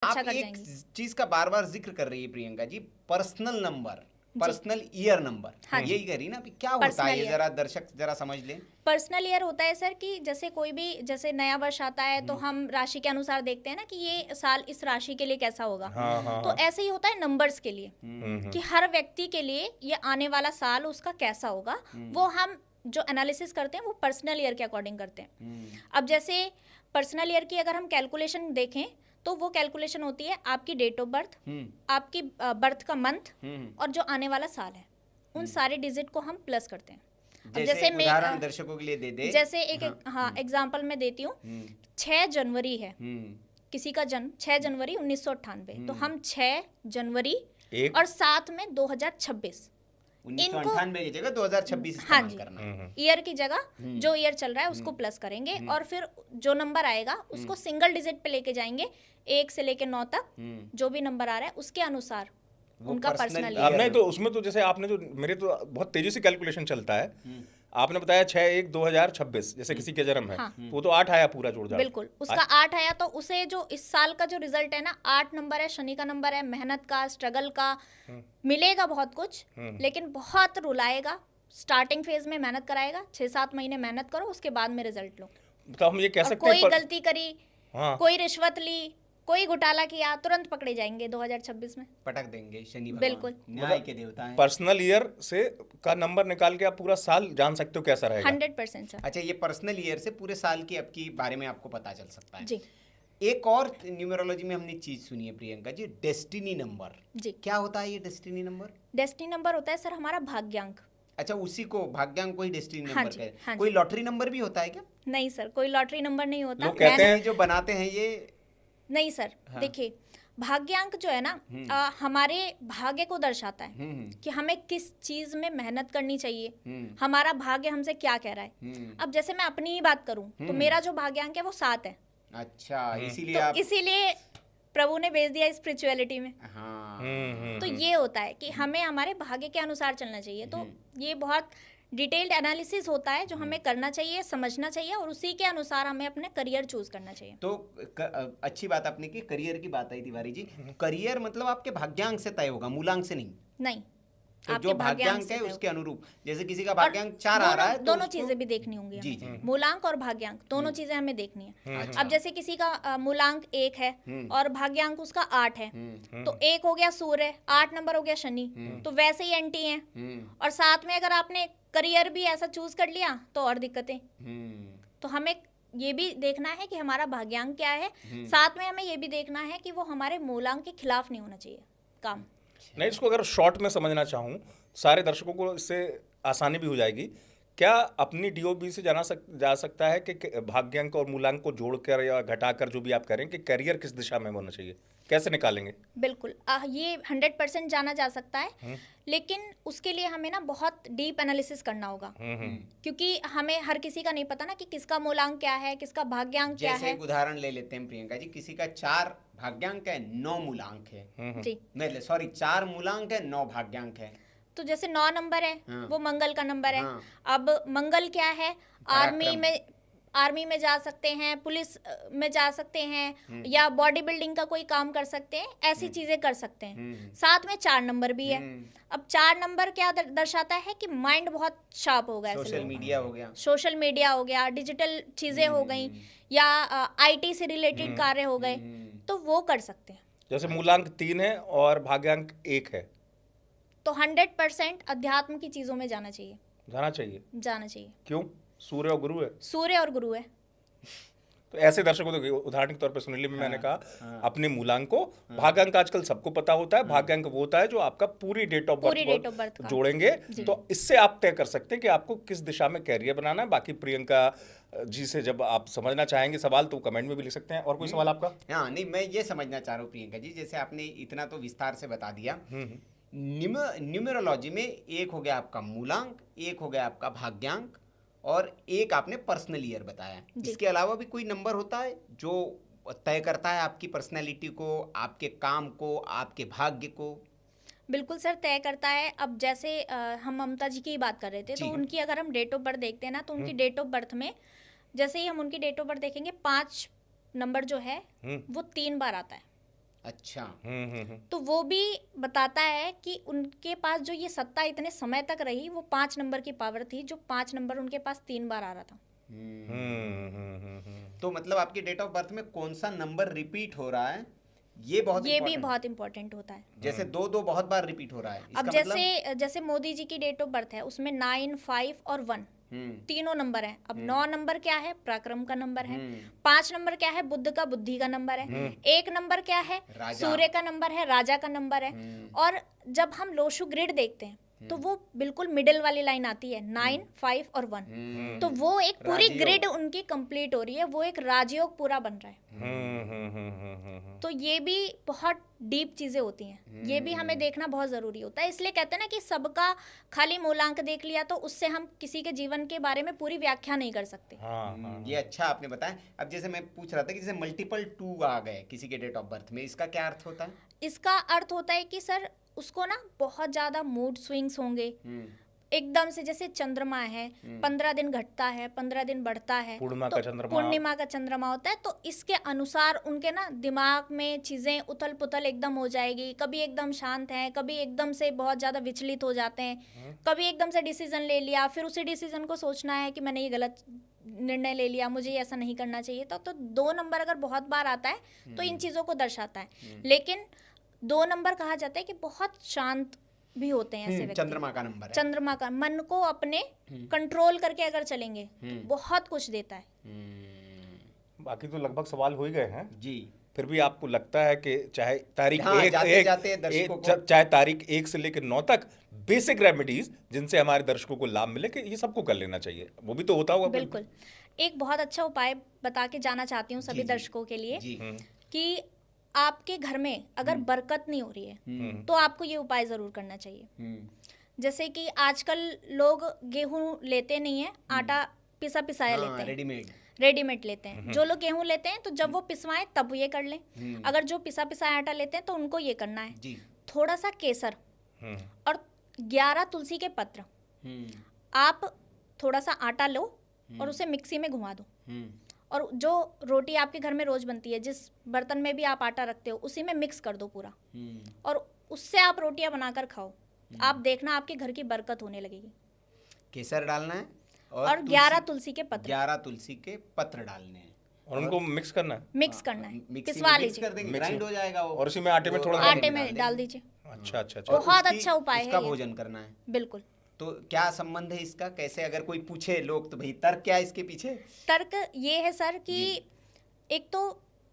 अच्छा आप कर एक जाएंगी। चीज का बार बार जिक्र कर रही है Priyanka ji, personal number, personal year number, हाँ जी। यही कह रही ना अभी, क्या होता है पर्सनल ये, ईयर। जरा दर्शक जरा समझ लें। पर्सनल ईयर होता है सर कि जैसे कोई भी, जैसे नया वर्ष आता है तो हम राशि के अनुसार देखते हैं ना कि ये साल इस राशि के लिए कैसा होगा। हाँ हाँ तो हाँ। ऐसे ही होता है नंबर्स के लिए कि हर व्यक्ति के लिए ये आने वाला साल उसका कैसा होगा, वो हम जो एनालिसिस करते हैं वो पर्सनल ईयर के अकॉर्डिंग करते हैं। अब जैसे पर्सनल ईयर की अगर हम कैलकुलेशन देखें तो वो कैलकुलेशन होती है आपकी डेट ऑफ बर्थ, आपकी बर्थ का मंथ और जो आने वाला साल है, उन सारे डिजिट को हम प्लस करते हैं। अब जैसे एक मैं उदाहरण दर्शकों के लिए दे दे। जैसे एक एग्जांपल मैं देती हूँ। 6 जनवरी है किसी का जन्म, 6 जनवरी 1998, तो हम 6 जनवरी एक और साथ में 2026 1998 की जगह 2026 हाँ इस्तेमाल जी, करना। ईयर की जगह जो ईयर चल रहा है उसको प्लस करेंगे और फिर जो नंबर आएगा उसको सिंगल डिजिट पे लेके जाएंगे, 1 से लेके 9 तक जो भी नंबर आ रहा है उसके अनुसार वो उनका personal पर्सनल year अब नहीं तो उसमें तो जैसे आपने जो मेरे तो बहुत तेजी से कैलकुलेशन चलता है। आपने बताया 6/1/2026 जैसे किसी के जन्म है, हाँ। तो वो तो 8 आया पूरा जोड़ जाड़। बिल्कुल, उसका 8 आया तो उसे जो इस साल का जो रिजल्ट है ना, 8 नंबर है, शनि का नंबर है, मेहनत का, स्ट्रगल का, मिलेगा बहुत कुछ, लेकिन बहुत रुलाएगा। स्टार्टिंग फेज में मेहनत कराएगा, 6-7 महीने मेहनत करो, उसके बाद में रिजल्ट लो। तो हम ये कह और सकते कोई हैं गलती करी, हाँ कोई रिश्वत ली, कोई घोटाला किया, तुरंत पकड़े जाएंगे 2026 में। पटक देंगे शनि भगवान, बिल्कुल। न्याय के देवता हैं। पर्सनल ईयर से का नंबर निकाल के आप पूरा साल जान सकते हो कैसा रहेगा। 100% सर। अच्छा, ये पर्सनल ईयर से पूरे साल की आपकी बारे में आपको पता चल सकता है। जी एक और न्यूमरोलॉजी में हमने चीज सुनी है प्रियंका जी, डेस्टिनी नंबर। जी। क्या होता है ये डेस्टिनी नंबर? डेस्टिनी नंबर होता है सर हमारा भाग्यांक। अच्छा, उसी को भाग्यांक को ही डेस्टिनी हाँ नंबर जी, कहते हैं। हाँ जी। कोई लॉटरी नंबर भी होता है क्या? नहीं सर, कोई लॉटरी नंबर नहीं होता। लोग कहते हैं जो बनाते हैं ये नहीं सर, देखिए भाग्यांक जो है ना, हमारे भाग्य को दर्शाता है कि हमें किस चीज में मेहनत करनी चाहिए, हमारा भाग्य हमसे क्या कह रहा है। अब जैसे मैं अपनी ही बात करूं तो मेरा जो भाग्यांक है वो 7 है। अच्छा, इसीलिए तो आप इसीलिए प्रभु ने भेज दिया स्पिरिचुअलिटी में। हाँ तो ये होता है कि हमें हमारे भाग्य के अनुसार चलना चाहिए। तो ये बहुत डिटेल्ड एनालिसिस होता है जो हमें करना चाहिए, समझना चाहिए और उसी के अनुसार हमें अपने करियर चूज करना चाहिए। तो अच्छी बात आपने की, करियर की बात आई तिवारी जी। करियर मतलब आपके भाग्यांक से तय होगा, मूलांक से नहीं। नहीं, तो आपके जो भाग्यांक भाग्यांक से है तय उसके अनुरूप, जैसे किसी का और भाग्यांक 4 आ रहा है तो दोनों उसको- चीजें भी देखनी होंगी जी, हमें। जी। मूलांक और भाग्यांक दोनों चीजें हमें देखनी है। अच्छा। अब जैसे किसी का मूलांक 1 है और भाग्यांक उसका 8 है, तो 1 हो गया सूर्य, 8 नंबर हो गया शनि, तो वैसे ही एंटी हैं। और साथ में अगर आपने करियर भी ऐसा चूज कर लिया तो और दिक्कतें। तो हमें ये भी देखना है कि हमारा भाग्यांक क्या है, साथ में हमें ये भी देखना है कि वो हमारे मूलांक के खिलाफ नहीं होना चाहिए काम। नहीं, इसको अगर शॉर्ट में समझना चाहूँ सारे दर्शकों को इससे आसानी भी हो जाएगी। क्या अपनी डीओबी से जा सकता है कि भाग्यांक और मूलांक को जोड़कर या घटाकर जो भी आप करें कि करियर किस दिशा में होना चाहिए, कैसे निकालेंगे? बिल्कुल, ये 100% जाना जा सकता है, लेकिन उसके लिए हमें ना बहुत डीप एनालिसिस करना होगा। क्योंकि हमें हर किसी का नहीं पता ना कि किसका मूलांक क्या है, किसका भाग्यांक क्या जैसे है। एक उदाहरण ले लेते हैं प्रियंका जी, किसी का 4 भाग्यांक है, 9 मूलांक है। जी, नहीं सॉरी, 4 मूलांक है, 9 भाग्यांक है। तो जैसे 9 नंबर है, हाँ। वो मंगल का नंबर है। हाँ। अब मंगल क्या है, पराक्रम। आर्मी में जा सकते हैं, पुलिस में जा सकते हैं, या बॉडी बिल्डिंग का कोई काम कर सकते हैं, ऐसी चीजें कर सकते हैं। साथ में 4 नंबर भी है। अब 4 नंबर क्या दर्शाता है कि माइंड बहुत शार्प होगा। ऐसे सोशल लोगों का। मीडिया हो गया, सोशल मीडिया हो गया, डिजिटल चीजें हो गई, या आईटी से रिलेटेड कार्य हो गए, तो वो कर सकते हैं। जैसे मूलांक 3 है और भाग्यांक 1 है, तो 100% अध्यात्म की चीजों में जाना चाहिए। जाना चाहिए। जाना चाहिए। क्यों? सूर्य और गुरु है। सूर्य और गुरु है। तो ऐसे दर्शकों को उदाहरण के तौर पर सुनील में मैंने कहा अपने मूलांक को, भाग्यांक आजकल सबको पता होता है, भाग्यांक वो होता है जो आपका पूरी डेट ऑफ बर्थ का जोड़ेंगे, तो इससे आप तय कर सकते हैं कि आपको किस दिशा में कैरियर बनाना है। बाकी प्रियंका जी से जब आप समझना चाहेंगे सवाल तो कमेंट में भी लिख सकते हैं। और कोई सवाल आपका? हाँ नहीं, मैं ये समझना चाह रहा हूँ प्रियंका जी, जैसे आपने इतना तो विस्तार से बता दिया। न्यूमरोलॉजी में एक हो गया आपका मूलांक, एक हो गया आपका भाग्यांक, और एक आपने पर्सनल ईयर बताया। इसके अलावा भी कोई नंबर होता है जो तय करता है आपकी पर्सनैलिटी को, आपके काम को, आपके भाग्य को? बिल्कुल सर, तय करता है। अब जैसे हम ममता जी की बात कर रहे थे, तो उनकी अगर हम डेट ऑफ बर्थ देखते हैं ना, तो उनकी डेट ऑफ बर्थ में जैसे ही हम उनकी डेट ऑफ बर्थ देखेंगे, 5 नंबर जो है वो 3 बार आता है। अच्छा। तो वो भी बताता है कि उनके पास जो ये सत्ता इतने समय तक रही, वो 5 नंबर की पावर थी, जो 5 नंबर उनके पास 3 बार आ रहा था। तो मतलब आपकी डेट ऑफ बर्थ में कौन सा नंबर रिपीट हो रहा है, ये बहुत ये भी important है। बहुत इंपॉर्टेंट होता है। जैसे 2-2 बहुत बार रिपीट हो रहा है, अब इसका मतलब जैसे मोदी जी की डेट ऑफ बर्थ है, उसमें 9, 5 और 1 तीनों नंबर है। अब 9 नंबर क्या है? पराक्रम का नंबर है। 5 नंबर क्या है? बुद्ध का बुद्धि का नंबर है। 1 नंबर क्या है? राजा। सूर्य का नंबर है, राजा का नंबर है। और जब हम लोशु ग्रिड देखते हैं तो वो बिल्कुल मिडिल वाली लाइन आती है, 9, 5 और 1। तो वो एक पूरी राजयोग। ग्रिड उनकी कंप्लीट हो रही है, वो एक राजयोग पूरा बन रहा है। तो ये भी बहुत डीप चीजें होती हैं, ये भी हमें देखना बहुत जरूरी होता है। इसलिए कहते हैं ना कि सबका खाली मूलांक देख लिया तो उससे हम किसी के जीवन के बारे में पूरी व्याख्या नहीं कर सकते। ये अच्छा आपने बताया। अब जैसे मैं पूछ रहा था कि जैसे मल्टीपल 2 आ गए किसी के डेट ऑफ बर्थ में, इसका क्या अर्थ होता है? इसका अर्थ होता है कि सर उसको ना बहुत ज्यादा मूड स्विंग्स होंगे, एकदम से। जैसे चंद्रमा है, 15 दिन घटता है, 15 दिन बढ़ता है, पूर्णिमा तो का चंद्रमा। पूर्णिमा का चंद्रमा होता है, तो इसके अनुसार उनके ना दिमाग में चीजें उथल पुथल एकदम हो जाएगी। कभी एकदम शांत है, कभी एकदम से बहुत ज्यादा विचलित हो जाते हैं, कभी एकदम से डिसीजन ले लिया, फिर उसी डिसीजन को सोचना है कि मैंने ये गलत निर्णय ले लिया, मुझे ऐसा नहीं करना चाहिए था। तो 2 नंबर अगर बहुत बार आता है तो इन चीजों को दर्शाता है। लेकिन 2 नंबर कहा जाता है कि बहुत शांत भी होते हैं ऐसे व्यक्ति। चंद्रमा का नंबर है। चंद्रमा का, मन को अपने कंट्रोल करके अगर चलेंगे तो बहुत कुछ देता है। बाकी तो लगभग सवाल हो ही गए हैं जी। फिर भी आपको लगता है कि चाहे तारीख हाँ, एक जाते जाते दर्शकों को चाहे तारीख 1 से लेकर 9 तक बेसिक रेमेडीज जिनसे हमारे दर्शकों को लाभ मिले कि ये सबको कर लेना चाहिए, वो भी तो होता होगा। बिल्कुल। एक बहुत अच्छा उपाय बता के जाना चाहती हूँ सभी जी। दर्शकों के लिए जी। कि आपके घर में अगर बरकत नहीं हो रही है तो आपको ये उपाय जरूर करना चाहिए। जैसे कि आजकल लोग गेहूं लेते नहीं है, आटा पिसा पिसाया लेते हैं, रेडीमेड लेते हैं। जो लोग गेहूं लेते हैं तो जब वो पिसवाएं तब ये कर लें। अगर जो पिसा पिसाया आटा लेते हैं तो उनको ये करना है। जी। थोड़ा सा केसर और 11 तुलसी के पत्र, आप थोड़ा सा आटा लो और उसे मिक्सी में घुमा दो, और जो रोटी आपके घर में रोज बनती है, जिस बर्तन में भी आप आटा रखते हो, उसी में मिक्स कर दो पूरा, और उससे आप रोटियां बनाकर खाओ। आप देखना आपके घर की बरकत होने लगेगी। केसर डालना है और 11 तुलसी के पत्र, 11 तुलसी के पत्र डालने हैं और उनको मिक्स करना है। मिक्स करना है, मिक्सी में पिसवा मिक्स लीजिए, कर देंगे, ग्राइंड हो जाएगा वो। और उसी में आटे में थोड़ा आटे में डाल दीजिए। अच्छा अच्छा अच्छा। और बहुत उसकी- अच्छा उपाय है उसका ये। भोजन करना है। बिल्कुल। तो क्या संबंध है इसका? कैसे, अगर कोई पूछे लोग तो भाई तर्क क्या है इसके पीछे? तर्क ये है सर कि एक तो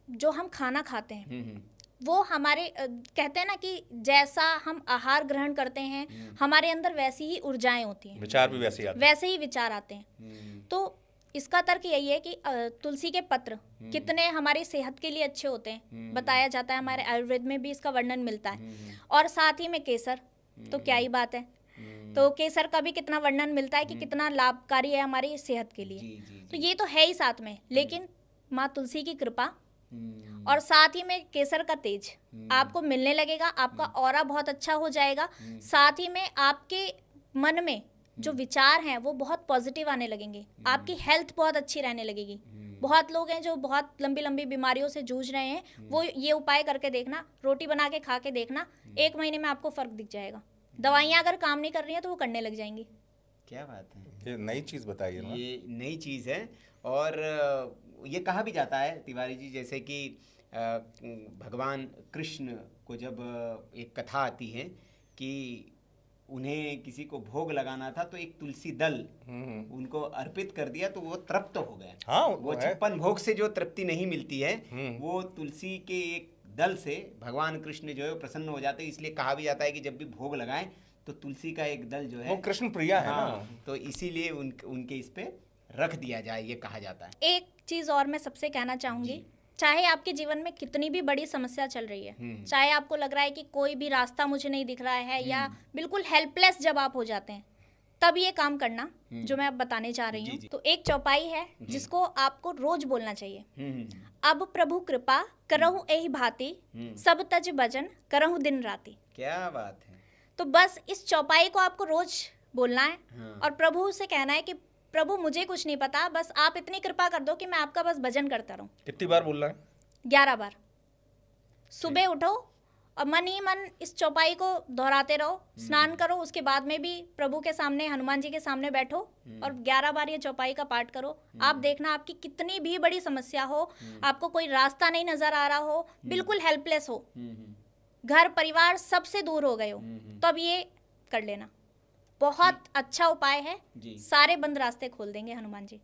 जो हम खाना खाते हैं वो हमारे कहते हैं ना कि जैसा हम आहार ग्रहण करते हैं हमारे अंदर वैसी ही ऊर्जाएं होती हैं, विचार भी वैसे ही आते वैसे ही विचार आते हैं। तो इसका तर्क यही है कि तुलसी के पत्र कितने हमारी सेहत के लिए अच्छे होते हैं, बताया जाता है, हमारे आयुर्वेद में भी इसका वर्णन मिलता है। और साथ ही में केसर, तो क्या ही बात है। तो केसर का भी कितना वर्णन मिलता है कि कितना लाभकारी है हमारी सेहत के लिए। तो ये तो है ही साथ में, लेकिन माँ तुलसी की कृपा और साथ ही में केसर का तेज आपको मिलने लगेगा, आपका ऑरा बहुत अच्छा हो जाएगा। साथ ही में आपके मन में जो विचार हैं वो बहुत पॉजिटिव आने लगेंगे, आपकी हेल्थ बहुत अच्छी रहने लगेगी। बहुत लोग हैं जो बहुत लंबी लंबी बीमारियों से जूझ रहे हैं, वो ये उपाय करके देखना, रोटी बना के खा के देखना, 1 महीने में आपको फर्क दिख जाएगा। दवाइयाँ अगर काम नहीं कर रही हैं तो वो करने लग जाएंगी। क्या बात है, ये नई चीज बताइए ना। ये नई चीज़ है। और ये कहा भी जाता है तिवारी जी, जैसे कि भगवान कृष्ण को जब एक कथा आती है कि उन्हें किसी को भोग लगाना था तो एक तुलसी दल उनको अर्पित कर दिया तो वो तृप्त हो गए। हाँ, वो 56 भोग से जो तृप्ति नहीं मिलती है वो तुलसी के एक दल से भगवान कृष्ण जो है प्रसन्न हो जाते हैं। इसलिए कहा भी जाता है कि जब भी भोग लगाएं तो तुलसी का एक दल जो है वो कृष्ण प्रिया है हाँ, ना, तो इसीलिए उनके इस पे रख दिया जाए, ये कहा जाता है। एक चीज और मैं सबसे कहना चाहूंगी, चाहे आपके जीवन में कितनी भी बड़ी समस्या चल रही है, चाहे आपको लग रहा है कि कोई भी रास्ता मुझे नहीं दिख रहा है, या बिल्कुल हेल्पलेस जब आप हो जाते हैं, तब ये काम करना जो मैं अब बताने जा रही हूँ। तो एक चौपाई है जिसको आपको रोज बोलना चाहिए। अब प्रभु कृपा करहु एहि भांति, सब तज भजन करहु दिन राति। क्या बात है। तो बस इस चौपाई को आपको रोज बोलना है और प्रभु से कहना है कि प्रभु मुझे कुछ नहीं पता, बस आप इतनी कृपा कर दो कि मैं आपका बस भजन करता रहूं। कितनी बार बोलना है? 11 बार। सुबह उठो और मन ही मन इस चौपाई को दोहराते रहो, स्नान करो, उसके बाद में भी प्रभु के सामने, हनुमान जी के सामने बैठो और 11 बार ये चौपाई का पाठ करो। आप देखना, आपकी कितनी भी बड़ी समस्या हो, आपको कोई रास्ता नहीं नजर आ रहा हो, बिल्कुल हेल्पलेस हो, घर परिवार सबसे दूर हो गए हो, तो अब ये कर लेना। बहुत अच्छा उपाय है, जी। सारे बंद रास्ते खोल देंगे हनुमान जी।